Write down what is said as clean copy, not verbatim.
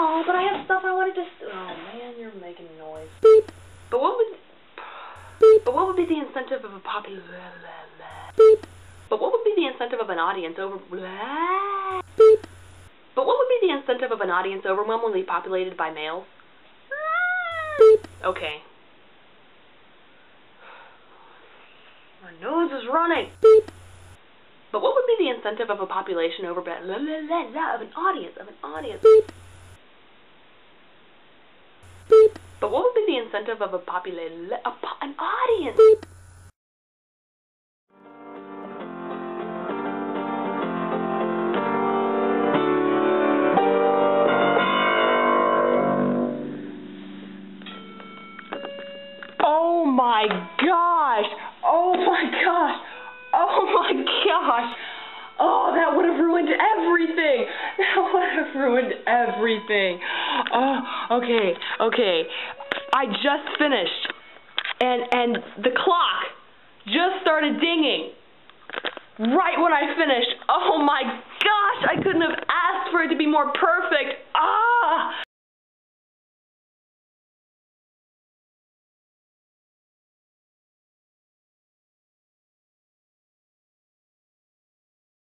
Oh, but I have stuff I wanted to. Oh man, you're making noise. Beep. But what would be the incentive of a popular? Beep. But what would be the incentive of an audience over? Beep. But what would be the incentive of an audience overwhelmingly populated by males? Beep. Okay. My nose is running. Beep. But what would be the incentive of a population of an audience? Beep. Beep. But what would be the incentive of an audience? Beep. Oh my gosh! Oh my gosh! Oh my gosh! Oh, that would have ruined everything! That would have ruined everything. Oh, okay. I just finished. And the clock just started dinging right when I finished. Oh my gosh! I couldn't have asked for it to be more perfect.